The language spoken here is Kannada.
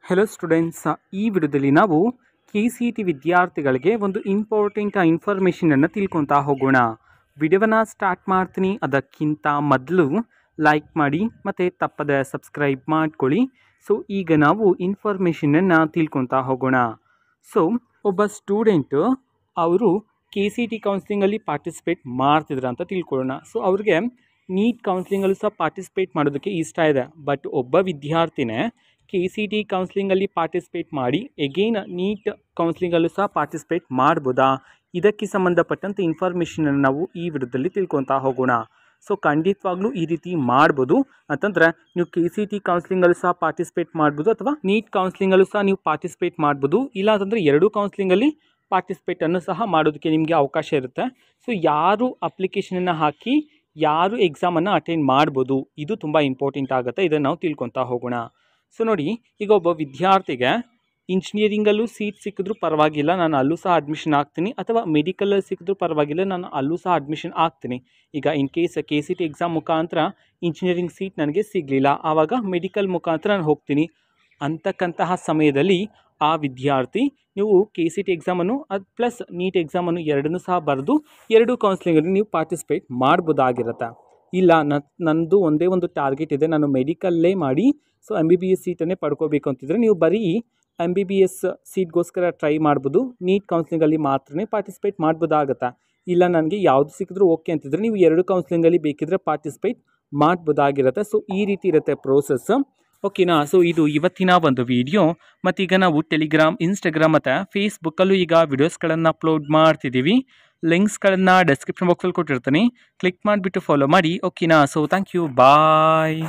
ಹೆಲೋ ಸ್ಟೂಡೆಂಟ್ಸ್, ಈ ವಿಡಿಯೋದಲ್ಲಿ ನಾವು KCET ವಿದ್ಯಾರ್ಥಿಗಳಿಗೆ ಒಂದು ಇಂಪಾರ್ಟೆಂಟ್ ಇನ್ಫಾರ್ಮೇಷನನ್ನು ತಿಳ್ಕೊತಾ ಹೋಗೋಣ. ವಿಡಿಯೋವನ್ನು ಸ್ಟಾರ್ಟ್ ಮಾಡ್ತೀನಿ. ಅದಕ್ಕಿಂತ ಮೊದಲು ಲೈಕ್ ಮಾಡಿ ಮತ್ತು ತಪ್ಪದೆ ಸಬ್ಸ್ಕ್ರೈಬ್ ಮಾಡ್ಕೊಳ್ಳಿ. ಸೊ ಈಗ ನಾವು ಇನ್ಫಾರ್ಮೇಷನನ್ನು ತಿಳ್ಕೊತಾ ಹೋಗೋಣ. ಸೊ ಒಬ್ಬ ಸ್ಟೂಡೆಂಟು ಅವರು KCET ಕೌನ್ಸಿಲಿಂಗಲ್ಲಿ ಪಾರ್ಟಿಸಿಪೇಟ್ ಮಾಡ್ತಿದ್ರು ಅಂತ ತಿಳ್ಕೊಳ್ಳೋಣ. ಸೊ ಅವ್ರಿಗೆ ನೀಟ್ ಕೌನ್ಸಿಲಿಂಗಲ್ಲೂ ಸಹ ಪಾರ್ಟಿಸಿಪೇಟ್ ಮಾಡೋದಕ್ಕೆ ಇಷ್ಟ ಇದೆ. ಬಟ್ ಒಬ್ಬ ವಿದ್ಯಾರ್ಥಿನೇ KCET ಕೌನ್ಸಿಲಿಂಗಲ್ಲಿ ಪಾರ್ಟಿಸಿಪೇಟ್ ಮಾಡಿ ಎಗೇನ್ ನೀಟ್ ಕೌನ್ಸಿಲಿಂಗಲ್ಲೂ ಸಹ ಪಾರ್ಟಿಸಿಪೇಟ್ ಮಾಡ್ಬೋದಾ? ಇದಕ್ಕೆ ಸಂಬಂಧಪಟ್ಟಂತೆ ಇನ್ಫಾರ್ಮೇಷನನ್ನು ನಾವು ಈ ವಿಡಿಯೋದಲ್ಲಿ ತಿಳ್ಕೊತಾ ಹೋಗೋಣ. ಸೊ ಖಂಡಿತವಾಗ್ಲೂ ಈ ರೀತಿ ಮಾಡ್ಬೋದು. ಅಂತಂದರೆ ನೀವು KCET ಕೌನ್ಸಿಲಿಂಗಲ್ಲೂ ಸಹ ಪಾರ್ಟಿಸಿಪೇಟ್ ಮಾಡ್ಬೋದು ಅಥವಾ ನೀಟ್ ಕೌನ್ಸಿಲಿಂಗಲ್ಲೂ ಸಹ ನೀವು ಪಾರ್ಟಿಸಿಪೇಟ್ ಮಾಡ್ಬೋದು. ಇಲ್ಲ ಅಂತಂದರೆ ಎರಡೂ ಕೌನ್ಸಿಲಿಂಗಲ್ಲಿ ಪಾರ್ಟಿಸಿಪೇಟನ್ನು ಸಹ ಮಾಡೋದಕ್ಕೆ ನಿಮಗೆ ಅವಕಾಶ ಇರುತ್ತೆ. ಸೊ ಯಾರು ಅಪ್ಲಿಕೇಶನನ್ನು ಹಾಕಿ ಯಾರು ಎಕ್ಸಾಮನ್ನು ಅಟೆಂಡ್ ಮಾಡ್ಬೋದು, ಇದು ತುಂಬ ಇಂಪಾರ್ಟೆಂಟ್ ಆಗುತ್ತೆ. ಇದನ್ನು ನಾವು ತಿಳ್ಕೊತಾ ಹೋಗೋಣ. ಸೊ ನೋಡಿ, ಈಗ ಒಬ್ಬ ವಿದ್ಯಾರ್ಥಿಗೆ ಇಂಜಿನಿಯರಿಂಗಲ್ಲೂ ಸೀಟ್ ಸಿಕ್ಕಿದ್ರೂ ಪರವಾಗಿಲ್ಲ, ನಾನು ಅಲ್ಲೂ ಸಹ ಅಡ್ಮಿಷನ್ ಆಗ್ತೀನಿ, ಅಥವಾ ಮೆಡಿಕಲಲ್ಲಿ ಸಿಕ್ಕಿದ್ರೂ ಪರವಾಗಿಲ್ಲ, ನಾನು ಅಲ್ಲೂ ಸಹ ಅಡ್ಮಿಷನ್ ಆಗ್ತೀನಿ. ಈಗ ಇನ್ ಕೇಸ್ KCET ಎಕ್ಸಾಮ್ ಮುಖಾಂತರ ಇಂಜಿನಿಯರಿಂಗ್ ಸೀಟ್ ನನಗೆ ಸಿಗಲಿಲ್ಲ, ಆವಾಗ ಮೆಡಿಕಲ್ ಮುಖಾಂತರ ನಾನು ಹೋಗ್ತೀನಿ ಅಂತಕ್ಕಂತಹ ಸಮಯದಲ್ಲಿ ಆ ವಿದ್ಯಾರ್ಥಿ ನೀವು KCET ಎಕ್ಸಾಮನ್ನು ಅದು ಪ್ಲಸ್ ನೀಟ್ ಎಕ್ಸಾಮನ್ನು ಎರಡನ್ನೂ ಸಹ ಬರೆದು ಎರಡೂ ಕೌನ್ಸಿಲಿಂಗಲ್ಲಿ ನೀವು ಪಾರ್ಟಿಸಿಪೇಟ್ ಮಾಡ್ಬೋದಾಗಿರುತ್ತೆ. ಇಲ್ಲ ನನ್ನದು ಒಂದೇ ಒಂದು ಟಾರ್ಗೆಟ್ ಇದೆ, ನಾನು ಮೆಡಿಕಲ್ಲೇ ಮಾಡಿ ಸೊ MBBS ಸೀಟನ್ನೇ ಪಡ್ಕೋಬೇಕು ಅಂತಿದ್ರೆ ನೀವು ಬರೀ MBBS ಸೀಟ್ಗೋಸ್ಕರ ಟ್ರೈ ಮಾಡ್ಬೋದು. ನೀಟ್ ಕೌನ್ಸಿಲಿಂಗಲ್ಲಿ ಮಾತ್ರನೇ ಪಾರ್ಟಿಸಿಪೇಟ್ ಮಾಡ್ಬೋದಾಗತ್ತೆ. ಇಲ್ಲ ನನಗೆ ಯಾವುದು ಸಿಕ್ಕಿದ್ರೂ ಓಕೆ ಅಂತಿದ್ರೆ ನೀವು ಎರಡು ಕೌನ್ಸಿಲಿಂಗಲ್ಲಿ ಬೇಕಿದ್ರೆ ಪಾರ್ಟಿಸಿಪೇಟ್ ಮಾಡ್ಬೋದಾಗಿರುತ್ತೆ. ಸೊ ಈ ರೀತಿ ಇರುತ್ತೆ ಪ್ರೋಸೆಸ್. ಓಕೆನಾ? ಸೊ ಇದು ಇವತ್ತಿನ ಒಂದು ವಿಡಿಯೋ. ಮತ್ತೀಗ ನಾವು ಟೆಲಿಗ್ರಾಮ್, ಇನ್ಸ್ಟಾಗ್ರಾಮ್ ಮತ್ತು ಫೇಸ್ಬುಕ್ಕಲ್ಲೂ ಈಗ ವಿಡಿಯೋಸ್ಗಳನ್ನು ಅಪ್ಲೋಡ್ ಮಾಡ್ತಿದ್ದೀವಿ. ಲಿಂಕ್ಸ್ಗಳನ್ನು ಡಿಸ್ಕ್ರಿಪ್ಷನ್ ಬಾಕ್ಸಲ್ಲಿ ಕೊಟ್ಟಿರ್ತೀನಿ, ಕ್ಲಿಕ್ ಮಾಡಿಬಿಟ್ಟು ಫಾಲೋ ಮಾಡಿ. ಓಕೆನಾ? So thank you, bye.